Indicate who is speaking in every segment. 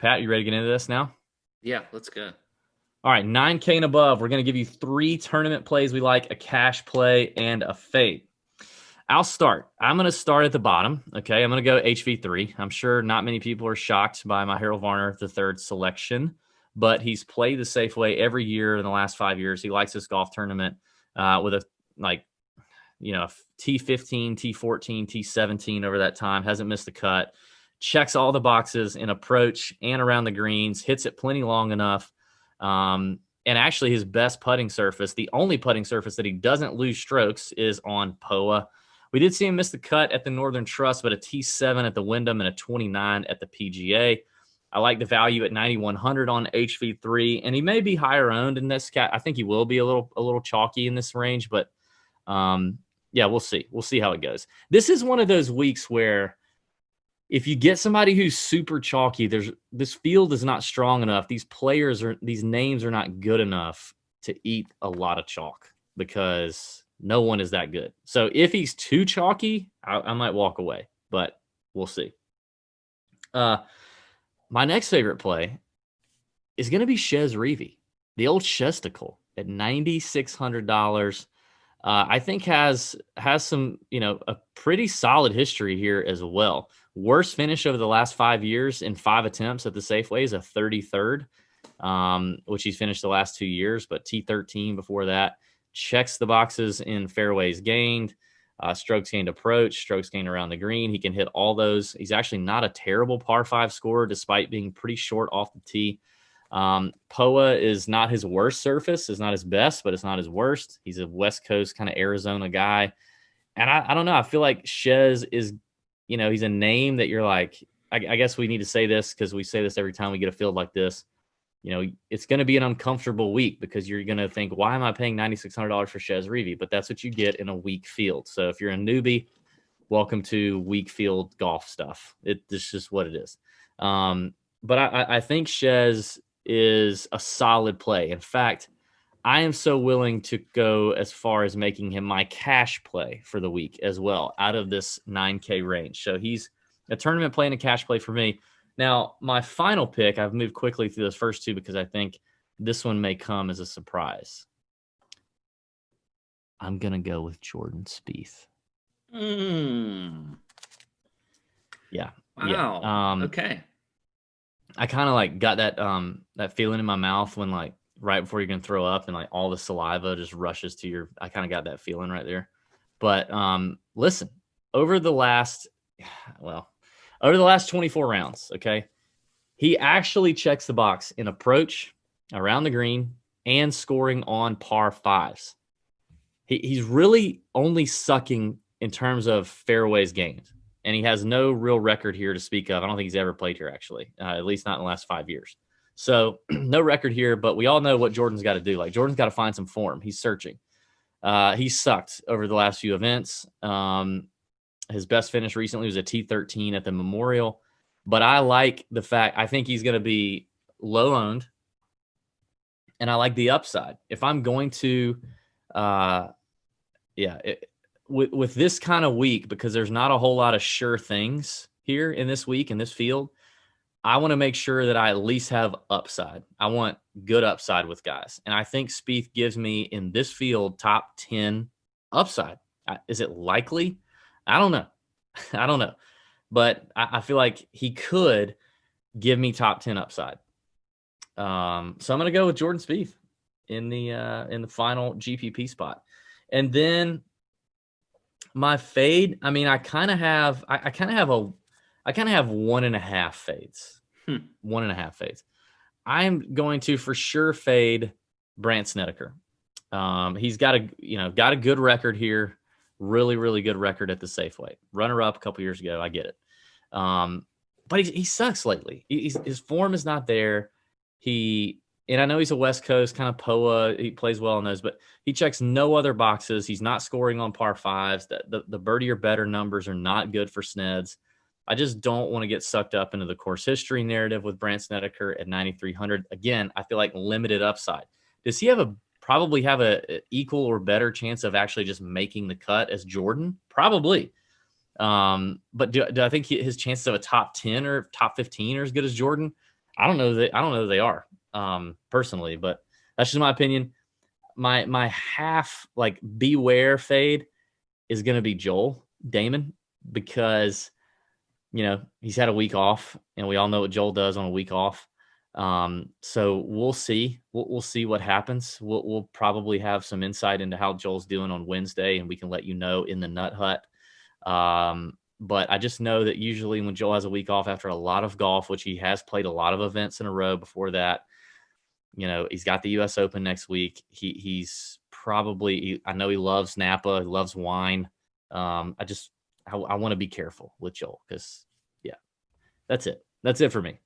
Speaker 1: Pat, you ready to get into this now?
Speaker 2: Yeah, let's go.
Speaker 1: All right, 9K and above. We're going to give you 3 tournament plays we like, a cash play, and a fade. I'll start. I'm going to start at the bottom. Okay, I'm going to go HV3. I'm sure not many people are shocked by my Harold Varner III selection, but he's played the Safeway every year in the last 5 years. He likes this golf tournament with a T15, T14, T17 over that time. Hasn't missed the cut. Checks all the boxes in approach and around the greens. Hits it plenty long enough. And actually, his best putting surface, the only putting surface that he doesn't lose strokes, is on POA. We did see him miss the cut at the Northern Trust, but a T7 at the Wyndham and a 29 at the PGA. I like the value at 9,100 on HV3, and he may be higher owned in this cat. I think he will be a little chalky in this range, but yeah, we'll see. We'll see how it goes. This is one of those weeks where if you get somebody who's super chalky, this field is not strong enough. These names are not good enough to eat a lot of chalk because no one is that good. So if he's too chalky, I might walk away, but we'll see. My next favorite play is going to be Chez Reavie, the old Chesticle at $9,600. I think has some, a pretty solid history here as well. Worst finish over the last 5 years in 5 attempts at the Safeway is a 33rd, which he's finished the last 2 years, but T13 before that. Checks the boxes in fairways gained, strokes gained approach, strokes gained around the green. He can hit all those. He's actually not a terrible par 5 scorer despite being pretty short off the tee. POA is not his worst surface, is not his best, but it's not his worst. He's a West Coast kind of Arizona guy. And I don't know. I feel like Chez is, he's a name that you're like, I guess we need to say this because we say this every time we get a field like this. It's going to be an uncomfortable week because you're going to think, why am I paying $9,600 for Chez Reavie? But that's what you get in a weak field. So if you're a newbie, welcome to weak field golf stuff. It's just what it is. But I think Chez is a solid play. In fact, I am so willing to go as far as making him my cash play for the week as well, out of this 9K range. So he's a tournament play and a cash play for me. Now, my final pick, I've moved quickly through those first two because I think this one may come as a surprise. I'm going to go with Jordan Spieth. Yeah.
Speaker 2: Wow.
Speaker 1: Yeah.
Speaker 2: Okay.
Speaker 1: I kind of got that feeling in my mouth when right before you're going to throw up and all the saliva just rushes to I kind of got that feeling right there. But listen, over the last 24 rounds, okay, he actually checks the box in approach, around the green, and scoring on par 5s. He's really only sucking in terms of fairways gained. And he has no real record here to speak of. I don't think he's ever played here, actually, at least not in the last 5 years. So no record here, but we all know what Jordan's got to do. Jordan's got to find some form. He's searching. He sucked over the last few events. His best finish recently was a T13 at the Memorial. But I like the fact, I think he's going to be low owned. And I like the upside. If I'm going to, with this kind of week, because there's not a whole lot of sure things here in this week in this field, I want to make sure that I at least have upside. I want good upside with guys. And I think Spieth gives me in this field top 10 upside. Is it likely? I don't know. I don't know. But I feel like he could give me top 10 upside. So I'm going to go with Jordan Spieth in the final GPP spot. And then my fade, I mean, I kind of have 1.5 fades. 1.5 fades. I'm going to for sure fade Brandt Snedeker. He's got a good record here. Really, really good record at the Safeway. Runner up a couple years ago. I get it. But he sucks lately. His form is not there. And I know he's a West Coast kind of POA. He plays well on those, but he checks no other boxes. He's not scoring on par 5s. The birdie or better numbers are not good for Sneds. I just don't want to get sucked up into the course history narrative with Brandt Snedeker at 9,300. Again, I feel like limited upside. Does he probably have a equal or better chance of actually just making the cut as Jordan? Probably. But do I think his chances of a top 10 or top 15 are as good as Jordan? I don't know that they are, personally, but that's just my opinion. My half like beware fade is going to be Joel Damon because he's had a week off, and we all know what Joel does on a week off. So we'll see. We'll see what happens. We'll probably have some insight into how Joel's doing on Wednesday, and we can let you know in the Nut Hut. But I just know that usually when Joel has a week off after a lot of golf, which he has played a lot of events in a row before that, he's got the U.S. Open next week. He's probably, I know he loves Napa. He loves wine. I want to be careful with Joel because, yeah, that's it. That's it for me.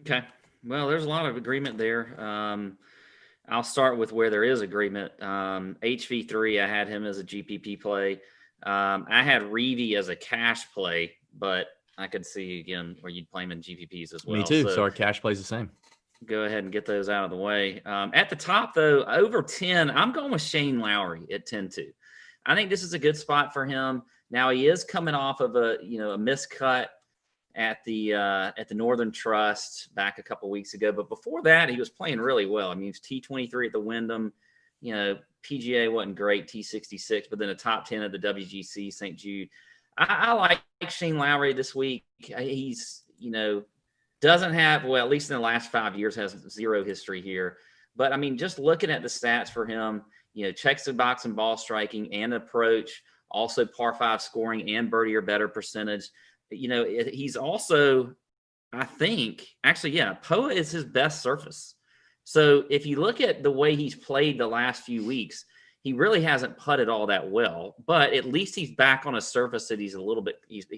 Speaker 2: Okay. Well, there's a lot of agreement there. I'll start with where there is agreement. HV3, I had him as a GPP play. I had Reevy as a cash play, but I could see again where you'd play him in GPPs as well.
Speaker 1: Me too. So our cash plays the same.
Speaker 2: Go ahead and get those out of the way. At the top, though, over 10, I'm going with Shane Lowry at 10-2. I think this is a good spot for him. Now he is coming off of a miscut at the Northern Trust back a couple weeks ago, but before that he was playing really well. I mean, he was T23 at the Wyndham. PGA wasn't great, T66, but then a top 10 at the WGC St. Jude. I like Shane Lowry this week. He's doesn't have, well, at least in the last 5 years, has zero history here. But I mean, just looking at the stats for him, checks the box and ball striking and approach, also par 5 scoring and birdie or better percentage. He's also, I think, actually, yeah, POA is his best surface. So if you look at the way he's played the last few weeks, he really hasn't putted all that well, but at least he's back on a surface that he's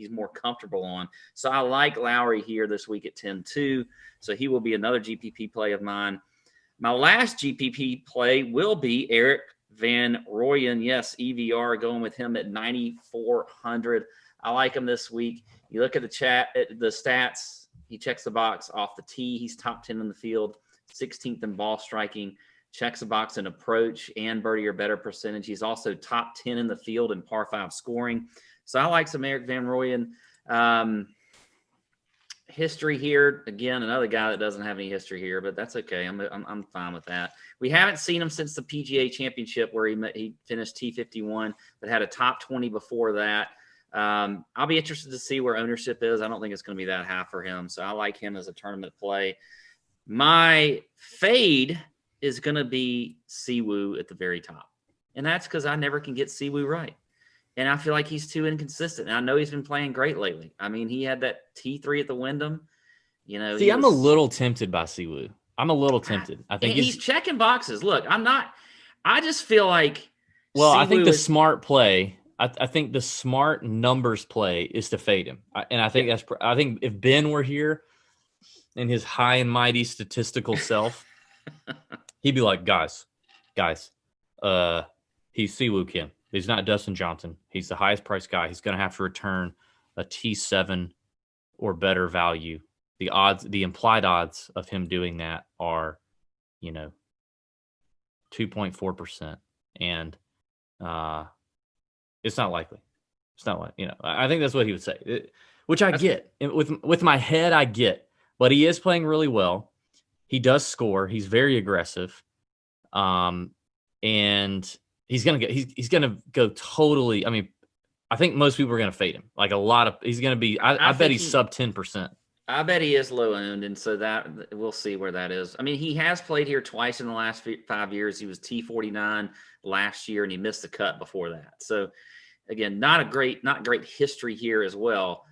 Speaker 2: more comfortable on. So I like Lowry here this week at 10-2. So he will be another GPP play of mine. My last GPP play will be Erik van Rooyen. Yes, EVR, going with him at 9,400. I like him this week. You look at the stats, he checks the box off the tee. He's top 10 in the field, 16th in ball striking, checks the box in approach and birdie or better percentage. He's also top 10 in the field in par 5 scoring. So I like some Erik van Rooyen. History here, again, another guy that doesn't have any history here, but that's okay. I'm fine with that. We haven't seen him since the PGA Championship where he finished T51, but had a top 20 before that. I'll be interested to see where ownership is. I don't think it's going to be that high for him, so I like him as a tournament play. My fade is going to be Siwoo at the very top, and that's because I never can get Siwoo right. And I feel like he's too inconsistent. And I know he's been playing great lately. I mean, he had that T3 at the Wyndham.
Speaker 1: See, I'm a little tempted by Siwoo. I'm a little tempted. I think
Speaker 2: he's checking boxes. Look, I'm not. I just feel like.
Speaker 1: Well, I think the smart play. I think the smart numbers play is to fade him. And I think I think if Ben were here in his high and mighty statistical self, he'd be like, guys, he's Siwoo Kim. He's not Dustin Johnson. He's the highest priced guy. He's going to have to return a T7 or better value. The implied odds of him doing that are, 2.4%. And it's not likely. It's not like, I think that's what he would say, which I get. With my head, I get. But he is playing really well. He does score. He's very aggressive. And he's gonna go totally. I mean, I think most people are gonna fade him. Like he's gonna be. I bet he's sub 10%.
Speaker 2: I bet he is low owned, and so that we'll see where that is. I mean, he has played here twice in the last 5 years. He was T49 last year, and he missed the cut before that. So, again, not great history here as well.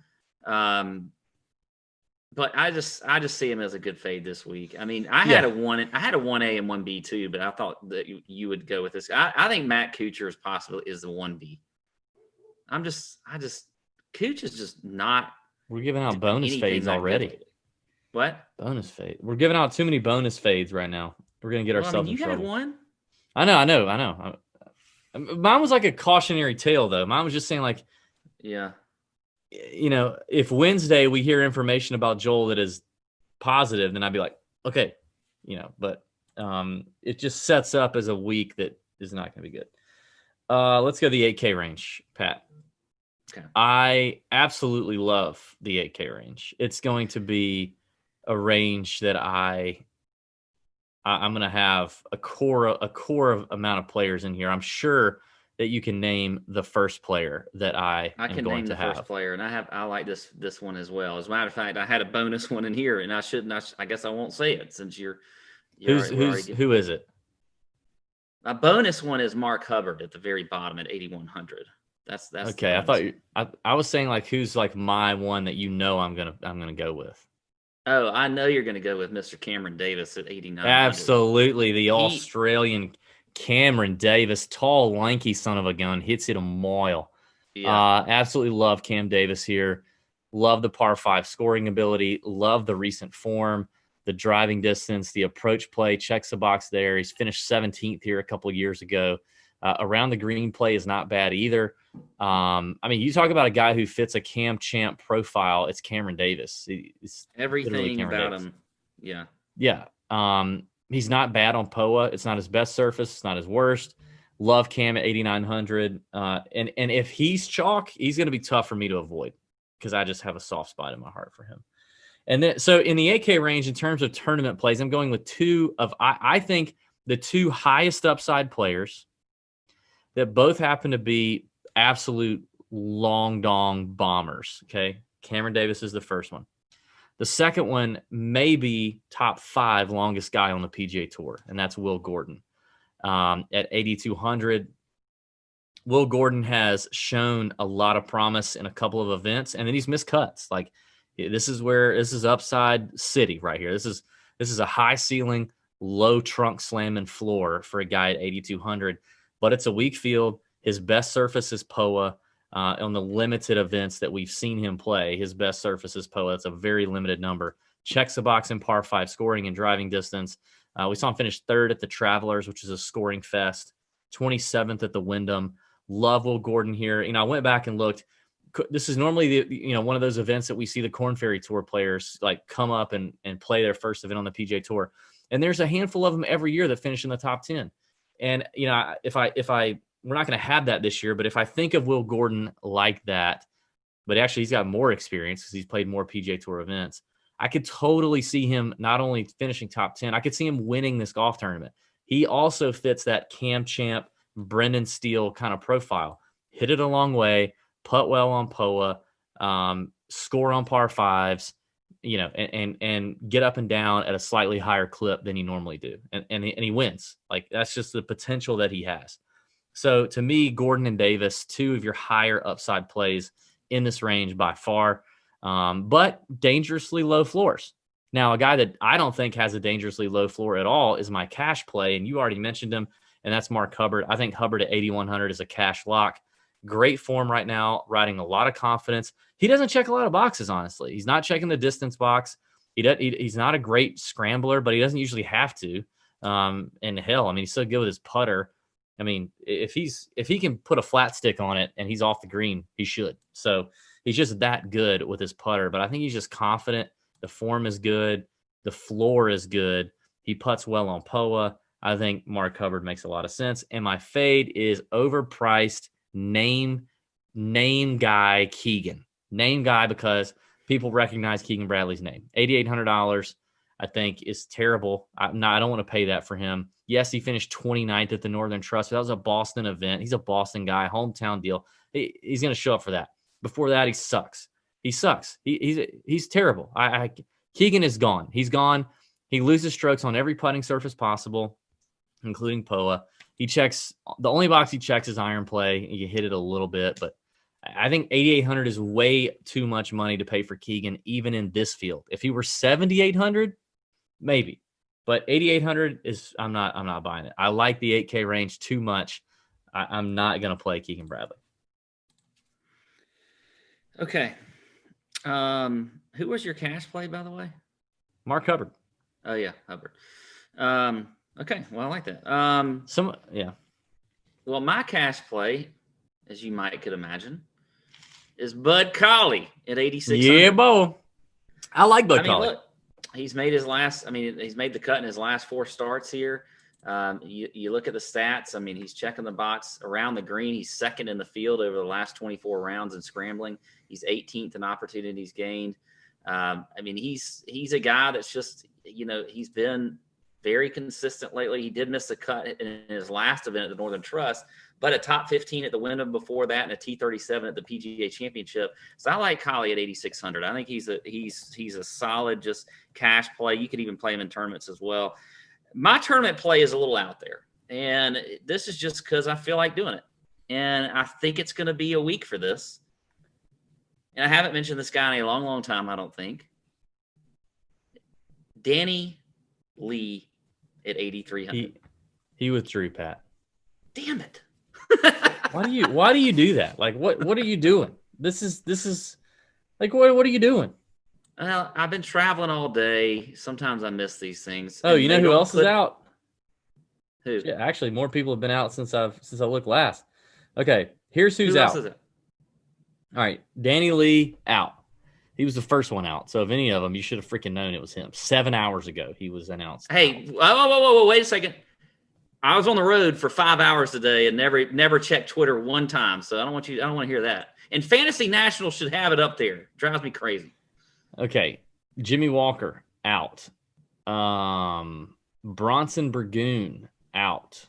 Speaker 2: But I just see him as a good fade this week. I mean, I had a 1A and 1B too, but I thought that you would go with this. I think Matt Kuchar is the 1B. Kuch is just not.
Speaker 1: We're giving out bonus fades already.
Speaker 2: What?
Speaker 1: Bonus fade. We're giving out too many bonus fades right now. We're gonna get ourselves in trouble.
Speaker 2: You had one.
Speaker 1: I know. Mine was like a cautionary tale, though. Mine was just saying, like,
Speaker 2: yeah.
Speaker 1: If Wednesday we hear information about Joel that is positive, then I'd be like, okay, but it just sets up as a week that is not going to be good. Let's go to the 8K range, Pat.
Speaker 2: Okay.
Speaker 1: I absolutely love the 8K range. It's going to be a range that I'm going to have a core of amount of players in here. I'm sure that you can name the first player that I am
Speaker 2: can
Speaker 1: going
Speaker 2: name
Speaker 1: to
Speaker 2: the first
Speaker 1: have.
Speaker 2: player, and I like this one as well. As a matter of fact, I had a bonus one in here, and I guess I won't say it since
Speaker 1: Who is it?
Speaker 2: A bonus one is Mark Hubbard at the very bottom at 8,100. That's the
Speaker 1: Okay,
Speaker 2: bonus.
Speaker 1: I was saying like who's like my one that I'm gonna go with.
Speaker 2: Oh, I know you're going to go with Mr. Cameron Davis at 8,900.
Speaker 1: Absolutely, the
Speaker 2: He,
Speaker 1: Australian Cameron Davis, tall, lanky son of a gun, hits it a mile.
Speaker 2: yeah,
Speaker 1: Absolutely love Cam Davis here. Love the par five scoring ability. Love the recent form, the driving distance, the approach play. Checks the box there. He's finished 17th here a couple of years ago. Around the green play is not bad either. I mean, you talk about a guy who fits a Cam Champ profile. It's Cameron Davis. It's literally
Speaker 2: everything
Speaker 1: Cameron
Speaker 2: about
Speaker 1: Davis.
Speaker 2: him. Yeah.
Speaker 1: Yeah. He's not bad on POA. It's not his best surface. It's not his worst. Love Cam at 8,900. And if he's chalk, he's going to be tough for me to avoid because I just have a soft spot in my heart for him. And then, so in the 8K range, in terms of tournament plays, I'm going with I think the two highest upside players that both happen to be absolute long dong bombers. Okay. Cameron Davis is the first one. The second one may be top 5 longest guy on the PGA Tour, and that's Will Gordon. At 8,200, Will Gordon has shown a lot of promise in a couple of events, and then he's missed cuts. Like this is upside city right here. This is a high ceiling, low trunk slamming floor for a guy at 8,200, but it's a weak field. His best surface is POA. On the limited events that we've seen him play, his best surface is POA. It's a very limited number. Checks the box in par 5 scoring and driving distance. We saw him finish 3rd at the Travelers, which is a scoring fest, 27th at the Wyndham. Love Will Gordon here. You know, I went back and looked. This is normally one of those events that we see the Korn Ferry Tour players like come up and play their first event on the PGA Tour. And there's a handful of them every year that finish in the top 10. And if we're not going to have that this year, but if I think of Will Gordon like that, but actually he's got more experience because he's played more PGA Tour events, I could totally see him not only finishing top 10, I could see him winning this golf tournament. He also fits that Cam Champ, Brendan Steele kind of profile. Hit it a long way, putt well on POA, score on par 5s, and get up and down at a slightly higher clip than he normally do. And he wins. Like that's just the potential that he has. So to me, Gordon and Davis, 2 of your higher upside plays in this range by far, but dangerously low floors. Now, a guy that I don't think has a dangerously low floor at all is my cash play, and you already mentioned him, and that's Mark Hubbard. I think Hubbard at 8,100 is a cash lock. Great form right now, riding a lot of confidence. He doesn't check a lot of boxes, honestly. He's not checking the distance box. He's not a great scrambler, but he doesn't usually have to. And hell, I mean, he's so good with his putter. I mean, if he can put a flat stick on it and he's off the green, he should. So he's just that good with his putter. But I think he's just confident. The form is good. The floor is good. He putts well on POA. I think Mark Hubbard makes a lot of sense. And my fade is overpriced name guy Keegan. Name guy because people recognize Keegan Bradley's name. $8,800. I think is terrible. I don't want to pay that for him. Yes, he finished 29th at the Northern Trust. That was a Boston event. He's a Boston guy, hometown deal. He's going to show up for that. Before that, he sucks. He sucks. He's terrible. Keegan is gone. He's gone. He loses strokes on every putting surface possible, including POA. The only box he checks is iron play. You hit it a little bit, but I think 8,800 is way too much money to pay for Keegan, even in this field. If he were 7,800, maybe. But 8,800 is I'm not buying it. I like the 8K range too much. I'm not going to play Keegan Bradley.
Speaker 2: Okay. Who was your cash play, by the way?
Speaker 1: Mark Hubbard.
Speaker 2: Oh yeah, Hubbard. Okay. Well, I like that.
Speaker 1: Yeah.
Speaker 2: Well, my cash play, as you might could imagine, is Bud Colley at 8,600.
Speaker 1: Yeah, Bo. I like Bud Colley.
Speaker 2: Look, he's made the cut in his last 4 starts here. You look at the stats. I mean, he's checking the box around the green. He's second in the field over the last 24 rounds in scrambling. He's 18th in opportunities gained. I mean, he's a guy that's just, he's been very consistent lately. He did miss the cut in his last event at the Northern Trust, but a top 15 at the Wyndham before that and a T37 at the PGA Championship. So I like Collie at 8,600. I think he's a solid just cash play. You could even play him in tournaments as well. My tournament play is a little out there, and this is just because I feel like doing it. And I think it's going to be a week for this. And I haven't mentioned this guy in a long, long time, I don't think. Danny Lee at 8,300.
Speaker 1: He withdrew, Pat.
Speaker 2: Damn it.
Speaker 1: Why do you do that? Like, what are you doing? This is like, what are you doing?
Speaker 2: Well, I've been traveling all day. Sometimes I miss these things.
Speaker 1: Oh, you know who else is out?
Speaker 2: Who?
Speaker 1: Yeah, actually, more people have been out since I looked last. Okay, here's who's out.
Speaker 2: Who else is it?
Speaker 1: All right, Danny Lee out. He was the first one out. So if any of them, you should have freaking known it was him. 7 hours ago, he was announced.
Speaker 2: Hey, whoa, wait a second. I was on the road for 5 hours today and never checked Twitter one time. So I don't want to hear that. And Fantasy National should have it up there. Drives me crazy.
Speaker 1: Okay, Jimmy Walker out. Bronson Burgoon out.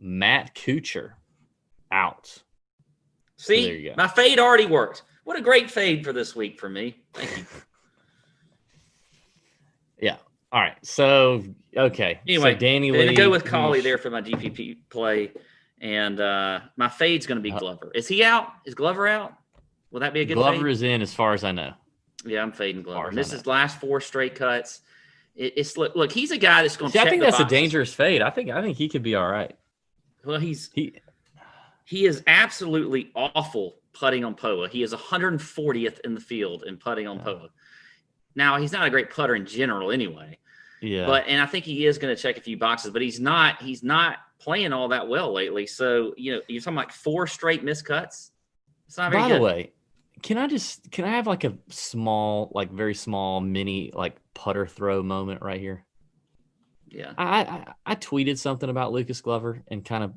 Speaker 1: Matt Kuchar out.
Speaker 2: See,
Speaker 1: so there you go.
Speaker 2: My fade already worked. What a great fade for this week for me. Thank you.
Speaker 1: Yeah. All right. So, okay.
Speaker 2: Anyway,
Speaker 1: so Danny Lee.
Speaker 2: I'm going to go with Collie there for my GPP play. And my fade's going to be Glover. Is he out? Is Glover out? Will that be a good
Speaker 1: Glover
Speaker 2: fade?
Speaker 1: Is in as far as I know.
Speaker 2: Yeah, I'm fading Glover. And this is last 4 straight cuts. It's look, he's a guy that's going to
Speaker 1: check I think that's
Speaker 2: boxes.
Speaker 1: A dangerous fade. I think he could be all right.
Speaker 2: Well, he is absolutely awful putting on POA. He is 140th in the field in putting on POA. Now, he's not a great putter in general anyway.
Speaker 1: Yeah.
Speaker 2: And I think he is going to check a few boxes, but he's not playing all that well lately. So, you're talking like 4 straight miscuts. It's not very good.
Speaker 1: By the way, can I have like a small, like very small mini like putter throw moment right here?
Speaker 2: Yeah.
Speaker 1: I tweeted something about Lucas Glover and kind of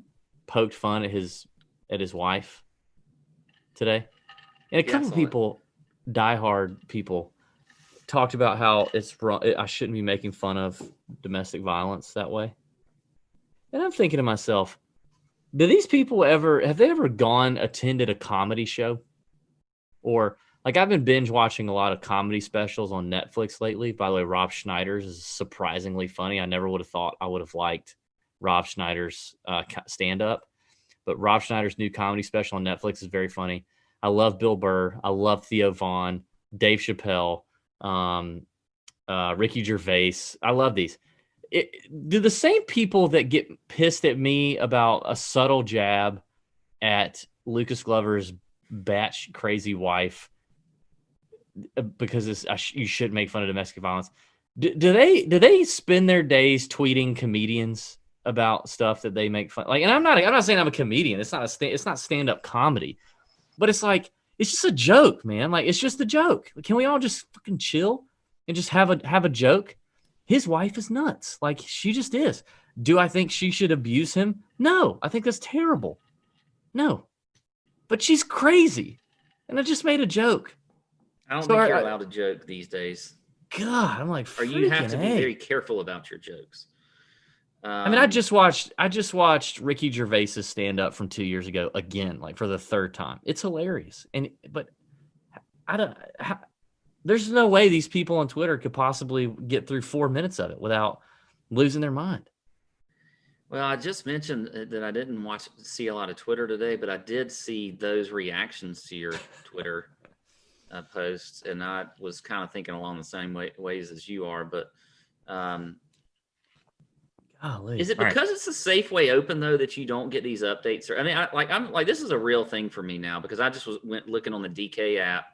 Speaker 1: poked fun at his wife today. And a couple of people, diehard people, talked about how it's wrong. I shouldn't be making fun of domestic violence that way. And I'm thinking to myself, do these people have they ever attended a comedy show? Or like I've been binge watching a lot of comedy specials on Netflix lately. By the way, Rob Schneider's is surprisingly funny. I never would have thought I would have liked Rob Schneider's stand-up. But Rob Schneider's new comedy special on Netflix is very funny. I love Bill Burr. I love Theo Vaughn, Dave Chappelle, Ricky Gervais. I love these. Do the same people that get pissed at me about a subtle jab at Lucas Glover's batch crazy wife because you shouldn't make fun of domestic violence? Do they spend their days tweeting comedians about stuff that they make fun like? And I'm not saying I'm a comedian. It's not stand-up comedy, but it's like it's just a joke, man. Like it's just a joke. Can we all just fucking chill and just have a joke? His wife is nuts. Like she just is. Do I think she should abuse him? No, I think that's terrible. No, but she's crazy, and I just made a joke.
Speaker 2: I don't think you're allowed to joke these days.
Speaker 1: God, I'm like,
Speaker 2: or you have to be very careful about your jokes.
Speaker 1: I mean, I just watched Ricky Gervais's stand up from 2 years ago again, like for the 3rd time. It's hilarious, but there's no way these people on Twitter could possibly get through 4 minutes of it without losing their mind.
Speaker 2: Well, I just mentioned that I didn't see a lot of Twitter today, but I did see those reactions to your Twitter posts, and I was kind of thinking along the same ways as you are. But is it because it's the Safeway Open though that you don't get these updates? Or I mean, I'm like this is a real thing for me now because I just went looking on the DK app.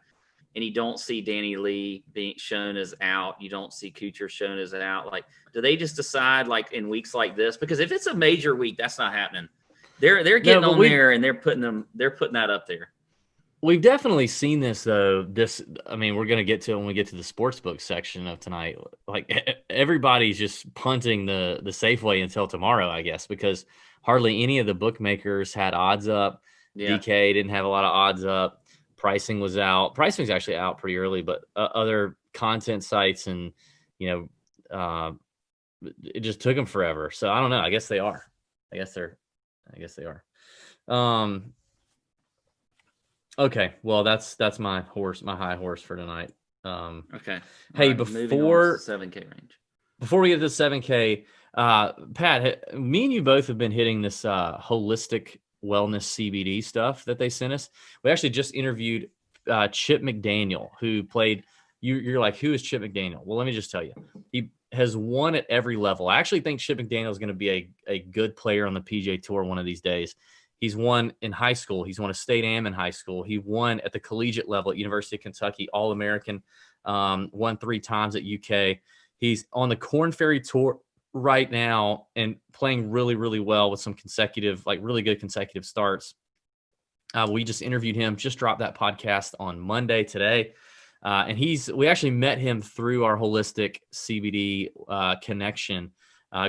Speaker 2: And you don't see Danny Lee being shown as out. You don't see Kuchar shown as out. Like, do they just decide like in weeks like this? Because if it's a major week, that's not happening. They're getting on there and they're putting that up there.
Speaker 1: We've definitely seen this though. We're going to get to it when we get to the sportsbook section of tonight. Like everybody's just punting the Safeway until tomorrow, I guess, because hardly any of the bookmakers had odds up. Yeah. DK didn't have a lot of odds up. pricing was out. Pricing was actually out pretty early, but other content sites and, it just took them forever. So I don't know. I guess they are. I guess they are. Okay. Well, that's my high horse for tonight.
Speaker 2: Okay.
Speaker 1: Hey,
Speaker 2: right,
Speaker 1: before
Speaker 2: 7K range,
Speaker 1: before we get to 7K, Pat, me and you both have been hitting this holistic wellness CBD stuff that they sent us. We actually just interviewed Chip McDaniel, who played. You're like, who is Chip McDaniel? Well, let me just tell you, he has won at every level. I actually think Chip McDaniel is going to be a good player on the PGA Tour one of these days. He's won in high school. He's won a state am in high school. He won at the collegiate level at University of Kentucky, All-American, won 3 times at UK. He's on the Korn Ferry Tour right now and playing really, really well with some consecutive, like really good consecutive starts. We just interviewed him, just dropped that podcast on Monday today. And we actually met him through our holistic CBD connection.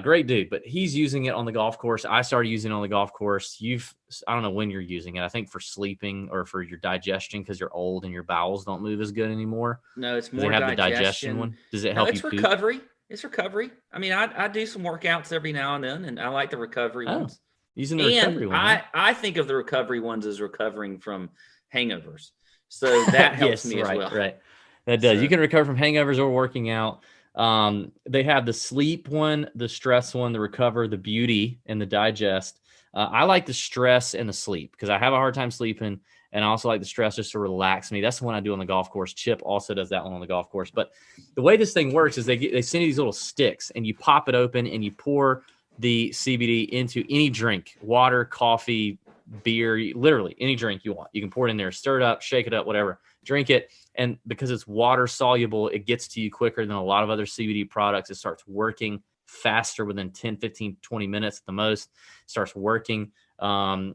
Speaker 1: Great dude, but he's using it on the golf course. I started using it on the golf course. I don't know when you're using it. I think for sleeping or for your digestion because you're old and your bowels don't move as good anymore.
Speaker 2: No, it's more
Speaker 1: Does it have
Speaker 2: digestion.
Speaker 1: the digestion one? Does it help
Speaker 2: it's
Speaker 1: you poop?
Speaker 2: recovery. It's recovery. I mean, I do some workouts every now and then, and I like the recovery ones.
Speaker 1: Using the recovery one.
Speaker 2: I think of the recovery ones as recovering from hangovers. So that helps me as well.
Speaker 1: Right. That does. You can recover from hangovers or working out. They have the sleep one, the stress one, the recover, the beauty, and the digest. I like the stress and the sleep because I have a hard time sleeping, and I also like the stress just to relax me. That's the one I do on the golf course. Chip also does that one on the golf course. But the way this thing works is they send you these little sticks, and you pop it open, and you pour the CBD into any drink, water, coffee, beer, literally any drink you want. You can pour it in there, stir it up, shake it up, whatever, drink it. And because it's water soluble, it gets to you quicker than a lot of other CBD products. It starts working faster within 10, 15, 20 minutes at the most. It starts working. And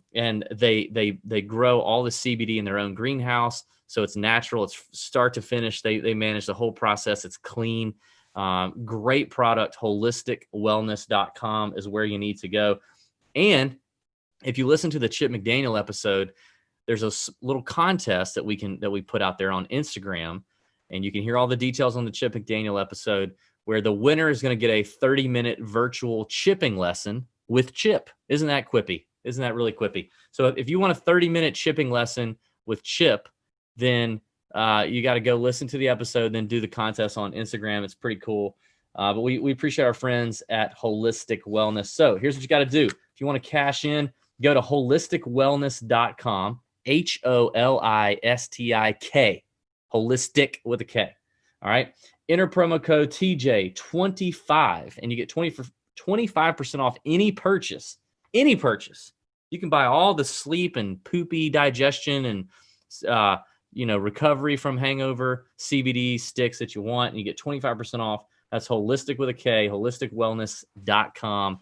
Speaker 1: they grow all the CBD in their own greenhouse. So it's natural. It's start to finish. They manage the whole process. It's clean. Great product. Holisticwellness.com is where you need to go. And if you listen to the Chip McDaniel episode, there's a little contest that we put out there on Instagram, and you can hear all the details on the Chip McDaniel episode, where the winner is going to get a 30-minute virtual chipping lesson with Chip. Isn't that quippy? Isn't that really quippy? So if you want a 30-minute chipping lesson with Chip, then you got to go listen to the episode, then do the contest on Instagram. It's pretty cool. But we appreciate our friends at Holistic Wellness. So here's what you got to do. If you want to cash in, go to holisticwellness.com, HOLISTIK, holistic with a K. All right. Enter promo code TJ25 and you get 25% off any purchase. Any purchase. You can buy all the sleep and poopy digestion and recovery from hangover CBD sticks that you want, and you get 25% off. That's holistic with a K, holisticwellness.com.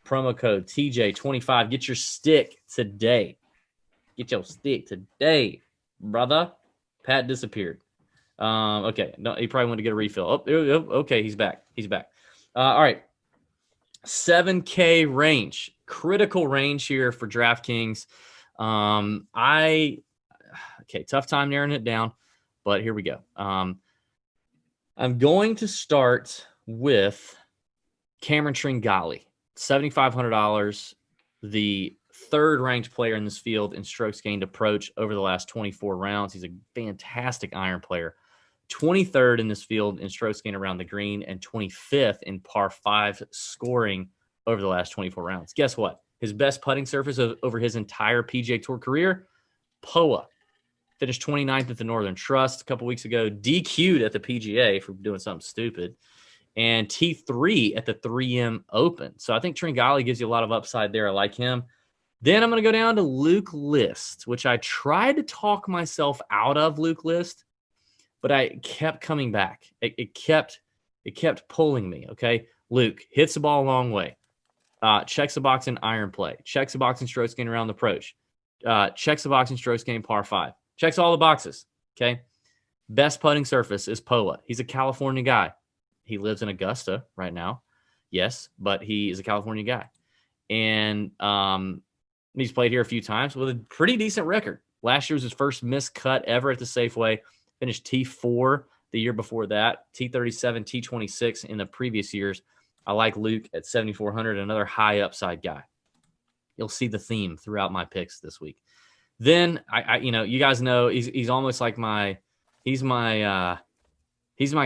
Speaker 1: Promo code TJ25. Get your stick today. Get your stick today, brother. Pat disappeared. Okay. No, he probably went to get a refill. Oh, okay. He's back. All right. 7K range. Critical range here for DraftKings. Tough time narrowing it down, but here we go. I'm going to start with Cameron Tringali, $7,500, the third ranked player in this field in strokes gained approach over the last 24 rounds. He's a fantastic iron player. 23rd in this field in strokes gained around the green and 25th in par 5 scoring over the last 24 rounds. Guess what? His best putting surface over his entire PGA Tour career, POA. Finished 29th at the Northern Trust a couple weeks ago, DQ'd at the PGA for doing something stupid, and T3 at the 3M Open. So I think Tringali gives you a lot of upside there. I like him. Then I'm going to go down to Luke List, which I tried to talk myself out of Luke List, but I kept coming back. It kept pulling me, okay? Luke hits the ball a long way. Checks the box in iron play. Checks the box in strokes gained around the approach. Checks the box in strokes gained par 5. Checks all the boxes, okay? Best putting surface is POA. He's a California guy. He lives in Augusta right now. Yes, but he is a California guy. And he's played here a few times with a pretty decent record. Last year was his first missed cut ever at the Safeway. Finished T4 the year before that, T37, T26 in the previous years. I like Luke at 7,400, another high upside guy. You'll see the theme throughout my picks this week. Then you guys know he's almost like he's my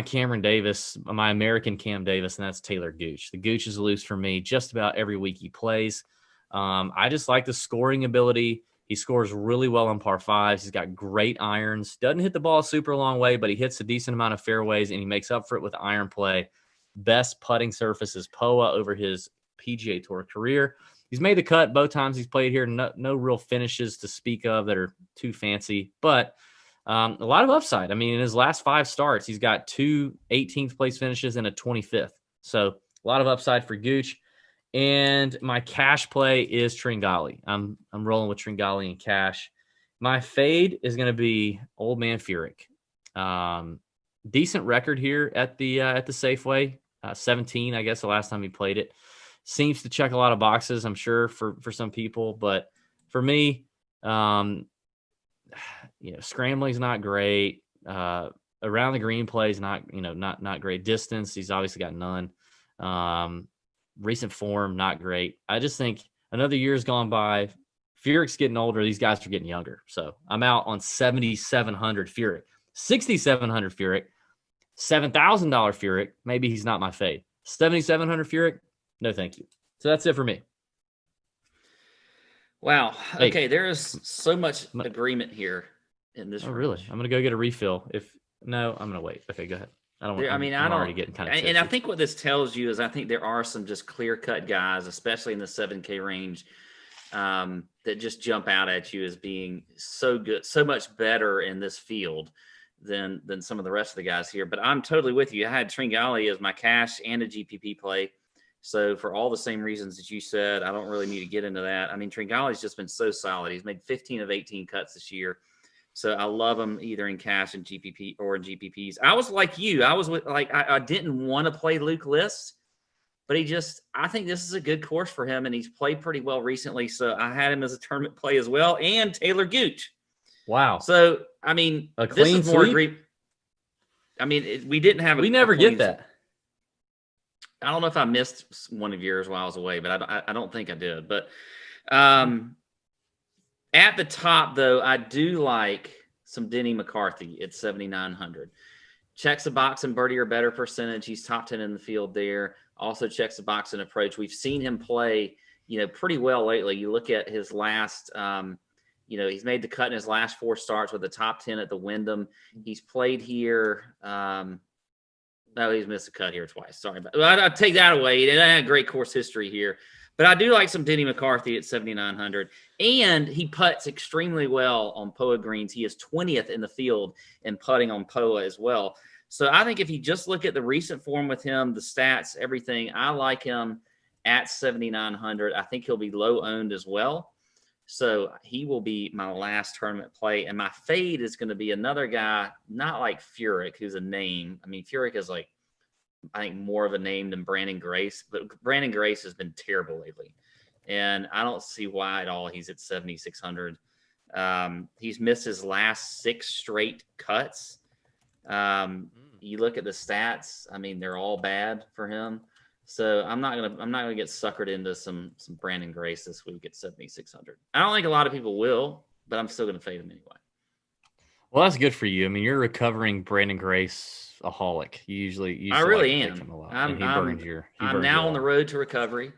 Speaker 1: Cameron Davis, my American Cam Davis, and that's Taylor Gooch. The Gooch is loose for me just about every week he plays. I just like the scoring ability. He scores really well on par fives. He's got great irons. Doesn't hit the ball a super long way, but he hits a decent amount of fairways, and he makes up for it with iron play. Best putting surface is POA over his PGA Tour career. He's made the cut both times he's played here. No real finishes to speak of that are too fancy, but a lot of upside. I mean, in his last 5 starts, he's got 2 18th place finishes and a 25th. So a lot of upside for Gooch. And my cash play is Tringali. I'm rolling with Tringali and cash. My fade is going to be Old Man Furyk. Decent record here at the Safeway. 17, I guess, the last time he played it. Seems to check a lot of boxes, I'm sure, for some people. But for me, scrambling's not great. Around the green play is not great. Distance, he's obviously got none. Recent form, not great. I just think another year's gone by. Furyk's getting older. These guys are getting younger. So I'm out on 7,700 Furyk. 6,700 Furyk. $7,000 Furyk. Maybe he's not my fade. 7,700 Furyk. No, thank you. So that's it for me.
Speaker 2: Wow. Okay, there is so much agreement here in this.
Speaker 1: Oh, really? I'm gonna go get a refill. I'm gonna wait. Okay, go ahead. I'm already getting kind of tipsy.
Speaker 2: And I think what this tells you is I think there are some just clear-cut guys, especially in the 7K range, that just jump out at you as being so good, so much better in this field than some of the rest of the guys here. But I'm totally with you. I had Tringali as my cash and a GPP play. So for all the same reasons that you said, I don't really need to get into that. I mean, Tringali's just been so solid. He's made 15 of 18 cuts this year. So I love him either in cash and GPP or in GPPs. I was like you. I didn't want to play Luke List, but I think this is a good course for him, and he's played pretty well recently. So I had him as a tournament play as well, and Taylor Gooch.
Speaker 1: Wow.
Speaker 2: So, I mean,
Speaker 1: a clean sweep?
Speaker 2: I mean, we didn't have
Speaker 1: we never get that.
Speaker 2: I don't know if I missed one of yours while I was away, but I don't think I did. But at the top, though, I do like some Denny McCarthy at 7,900. Checks a box in birdie or better percentage. He's top 10 in the field there. Also checks a box in approach. We've seen him play, pretty well lately. You look at his last, he's made the cut in his last 4 starts with a top 10 at the Wyndham. He's played here. No, he's missed a cut here twice. Sorry about that. I'll take that away. He had a great course history here. But I do like some Denny McCarthy at 7,900. And he putts extremely well on POA greens. He is 20th in the field in putting on POA as well. So I think if you just look at the recent form with him, the stats, everything, I like him at 7,900. I think he'll be low owned as well. So he will be my last tournament play. And my fade is going to be another guy, not like Furyk, who's a name. I mean, Furyk is I think more of a name than Brandon Grace, but Brandon Grace has been terrible lately. And I don't see why at all he's at 7,600. He's missed his last 6 straight cuts. You look at the stats, I mean, they're all bad for him. So I'm not gonna get suckered into some Brandon Grace this week at 7,600. I don't think a lot of people will, but I'm still gonna fade him anyway.
Speaker 1: Well, that's good for you. I mean, you're a recovering Brandon Grace-aholic. You usually
Speaker 2: I really am.
Speaker 1: Him a lot, I'm
Speaker 2: now on the road to recovery,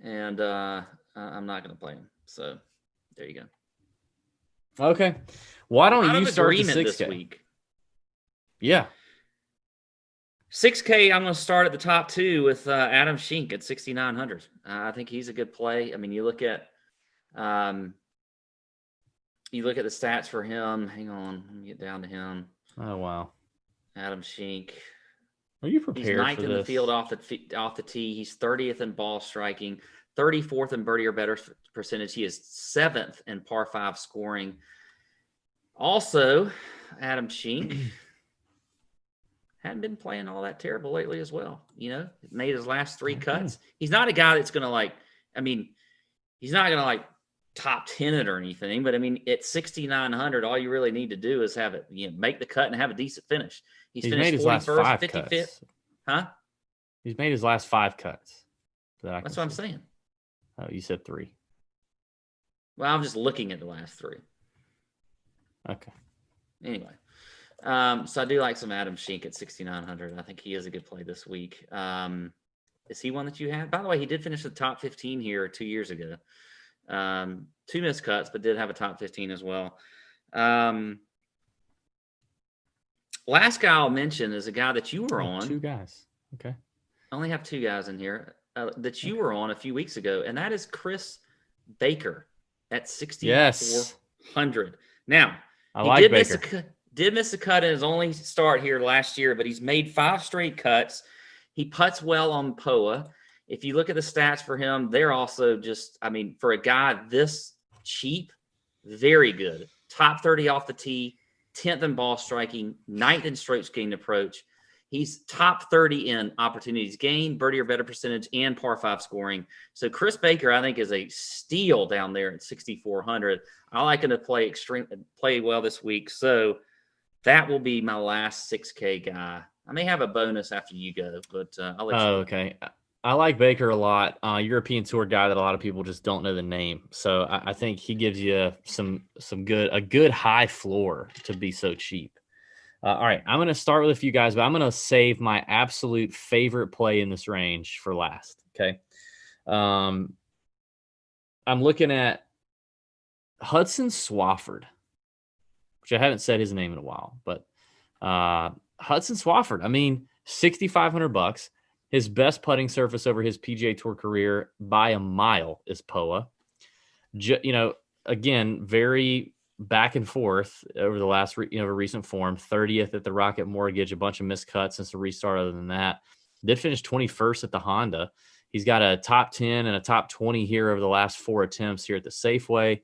Speaker 2: and I'm not gonna play him. So there you go.
Speaker 1: Okay. Why don't you start the 6K
Speaker 2: this week?
Speaker 1: Yeah.
Speaker 2: 6K, I'm going to start at the top 2 with Adam Schenk at 6,900. I think he's a good play. I mean, you look at the stats for him. Hang on, let me get down to him.
Speaker 1: Oh wow,
Speaker 2: Adam Schenk.
Speaker 1: Are you prepared?
Speaker 2: He's 9th
Speaker 1: for
Speaker 2: in
Speaker 1: this?
Speaker 2: the field off the tee. He's 30th in ball striking, 34th in birdie or better percentage. He is 7th in par 5 scoring. Also, Adam Schenk hadn't been playing all that terrible lately as well. Made his last 3 cuts. He's not a guy that's going to he's not going to top 10 it or anything, but I mean, at 6,900, all you really need to do is have it, make the cut and have a decent finish. He's
Speaker 1: made
Speaker 2: finished
Speaker 1: his last
Speaker 2: 41st,
Speaker 1: 5
Speaker 2: 55th.
Speaker 1: cuts.
Speaker 2: Huh?
Speaker 1: He's made his last 5 cuts.
Speaker 2: That's what I'm saying.
Speaker 1: Oh, you said 3.
Speaker 2: Well, I'm just looking at the last 3.
Speaker 1: Okay.
Speaker 2: Anyway, so I do like some Adam Schenk at 6,900. I think he is a good play this week. Is he one that you have? By the way, he did finish the top 15 here 2 years ago. 2 missed cuts, but did have a top 15 as well. Last guy I'll mention is a guy that you were on.
Speaker 1: 2 guys. Okay.
Speaker 2: I only have 2 guys in here that you were on a few weeks ago, and that is Chris Baker at 6,400.
Speaker 1: Yes.
Speaker 2: Now,
Speaker 1: he
Speaker 2: did miss a cut in his only start here last year, but he's made 5 straight cuts. He putts well on POA. If you look at the stats for him, they're also just, I mean, for a guy this cheap, very good. Top 30 off the tee, 10th in ball striking, 9th in strokes gained approach. He's top 30 in opportunities gained, birdie or better percentage, and par 5 scoring. So Chris Baker, I think, is a steal down there at 6,400. I like him to play well this week. So that will be my last 6K guy. I may have a bonus after you go, but I'll let you go.
Speaker 1: Okay. I like Baker a lot. European Tour guy that a lot of people just don't know the name. So I think he gives you a good high floor to be so cheap. All right, I'm going to start with a few guys, but I'm going to save my absolute favorite play in this range for last. Okay. I'm looking at Hudson Swafford, which I haven't said his name in a while, but Hudson Swafford, I mean, $6,500. His best putting surface over his PGA Tour career by a mile is POA. Again, very back and forth over the last recent form. 30th at the Rocket Mortgage, a bunch of missed cuts since the restart. Other than that, did finish 21st at the Honda. He's got a top 10 and a top 20 here over the last 4 attempts here at the Safeway.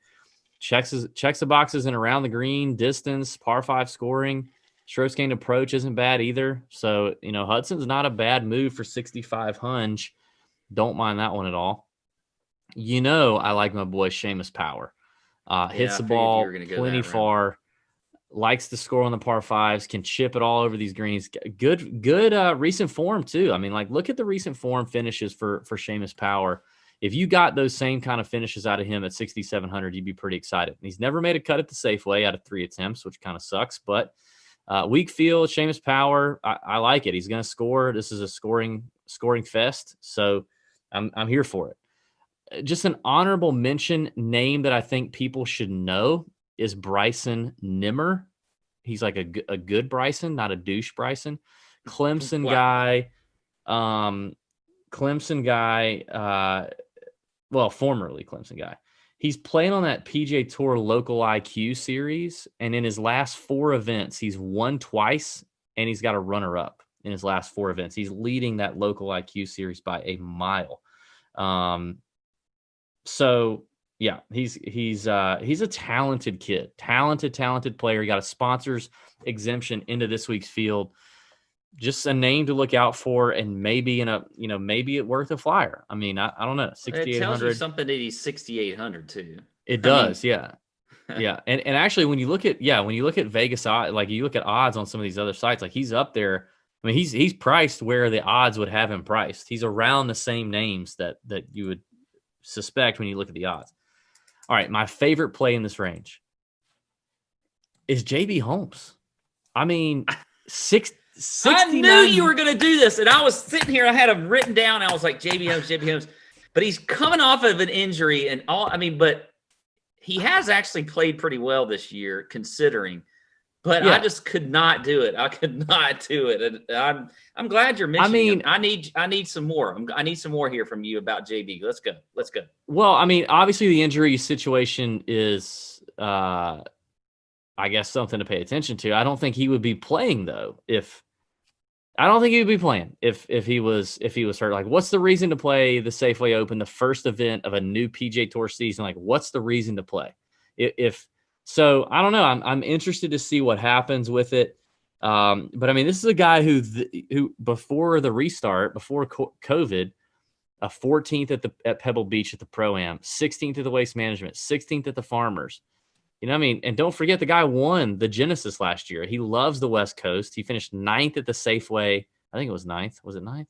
Speaker 1: Checks the boxes and around the green, distance, par 5 scoring. Strokes gained approach isn't bad either. So, Hudson's not a bad move for 6,500. Don't mind that one at all. I like my boy Seamus Power. Hits the ball plenty far, likes to score on the par 5s, can chip it all over these greens. Good recent form too. I mean, look at the recent form finishes for Seamus Power. If you got those same kind of finishes out of him at 6,700, you'd be pretty excited. He's never made a cut at the Safeway out of 3 attempts, which kind of sucks, but weak field, Seamus Power, I like it. He's going to score. This is a scoring fest, so I'm here for it. Just an honorable mention name that I think people should know is Bryson Nimmer. He's like a good Bryson, not a douche Bryson. Clemson guy. Formerly Clemson guy. He's playing on that PGA Tour Local IQ series, and in his last 4 events, he's won twice, and he's got a runner-up in his last 4 events. He's leading that Local IQ series by a mile. So yeah, he's a talented kid, talented player. He got a sponsors exemption into this week's field. Just a name to look out for, and maybe maybe it worth a flyer. I mean, I don't know. 6,800. It
Speaker 2: tells you something that he's 6,800 too.
Speaker 1: It does, yeah. Yeah. And actually when you look at Vegas odds, like you look at odds on some of these other sites, like he's up there. I mean, he's priced where the odds would have him priced. He's around the same names that you would suspect when you look at the odds. All right, my favorite play in this range is JB Holmes. I mean, 69.
Speaker 2: I knew you were going to do this, and I was sitting here. I had him written down. I was like, JB Holmes. But he's coming off of an injury and all. I mean, but he has actually played pretty well this year, considering. But yeah. I just could not do it. I could not do it. And I'm glad you're mentioning him. I need some more. I need some more here from you about JB. Let's go.
Speaker 1: Well, I mean, obviously the injury situation is, I guess, something to pay attention to. I don't think he would be playing though. If he was hurt. Like, what's the reason to play the Safeway Open, the first event of a new PGA Tour season? Like, what's the reason to play? So I don't know. I'm interested to see what happens with it. But I mean, this is a guy who before the restart, before COVID, a 14th at Pebble Beach at the Pro-Am, 16th at the Waste Management, 16th at the Farmers. You know what I mean? And don't forget, the guy won the Genesis last year. He loves the West Coast. He finished 9th at the Safeway. I think it was 9th. Was it 9th?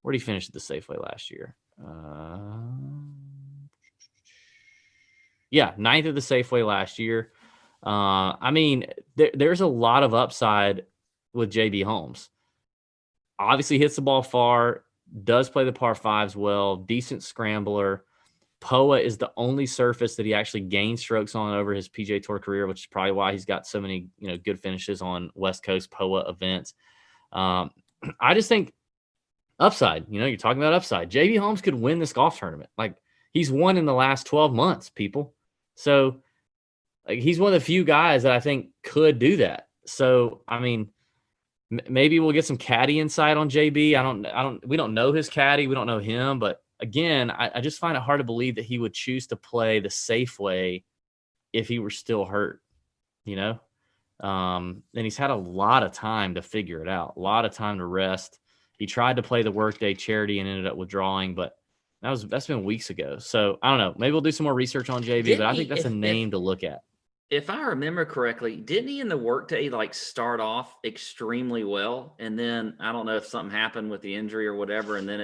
Speaker 1: Where did he finish at the Safeway last year? Yeah, 9th at the Safeway last year. I mean, there's a lot of upside with JB Holmes. Obviously hits the ball far, does play the par fives well, decent scrambler. POA is the only surface that he actually gained strokes on over his PGA Tour career, which is probably why he's got so many, good finishes on West Coast POA events. I just think upside, you're talking about upside. JB Holmes could win this golf tournament. Like, he's won in the last 12 months, people. So, like, he's one of the few guys that I think could do that. So, I mean, maybe we'll get some caddy insight on JB. We don't know his caddy. We don't know him, but again, I just find it hard to believe that he would choose to play the Safeway if he were still hurt, and he's had a lot of time to figure it out, a lot of time to rest. He tried to play the Workday charity and ended up withdrawing, but that's been weeks ago. So I don't know. Maybe we'll do some more research on JB, but I think that's a name to look at.
Speaker 2: If I remember correctly, didn't he in the Workday start off extremely well, and then I don't know if something happened with the injury or whatever, and then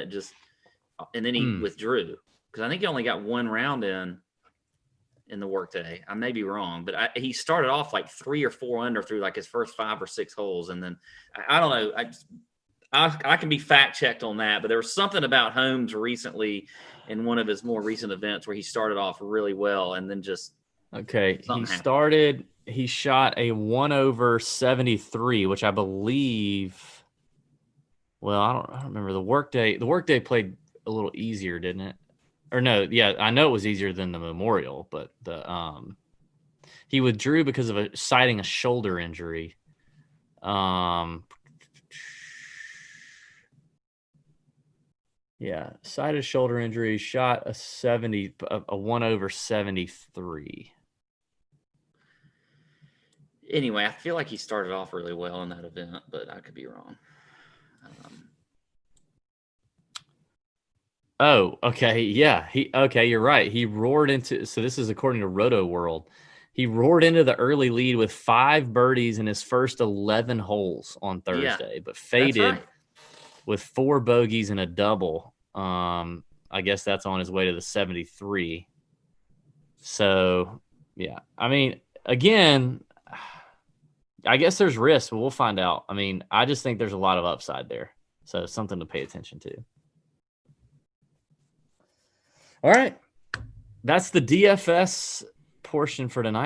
Speaker 2: he withdrew, because I think he only got one round in the Workday. I may be wrong, but he started off 3 or 4 under through his first 5 or 6 holes, and then I don't know. I can be fact checked on that, but there was something about Holmes recently in one of his more recent events where he started off really well and then just.
Speaker 1: Okay, he shot a 1/73, which I believe. Well, I don't remember the Workday. The Workday played a little easier, didn't it? Or no, yeah, I know it was easier than the Memorial, but he withdrew because of citing a shoulder injury. Yeah, cited shoulder injury, shot a 1/73.
Speaker 2: Anyway, I feel like he started off really well in that event, but I could be wrong.
Speaker 1: Oh, okay. Yeah. You're right. He roared into, so this is according to Roto World. He roared into the early lead with 5 birdies in his first 11 holes on Thursday, but faded with 4 bogeys and a double. I guess that's on his way to the 73. So, yeah. I mean, again, I guess there's risk, but we'll find out. I mean, I just think there's a lot of upside there. So, something to pay attention to. All right. That's the DFS portion for tonight.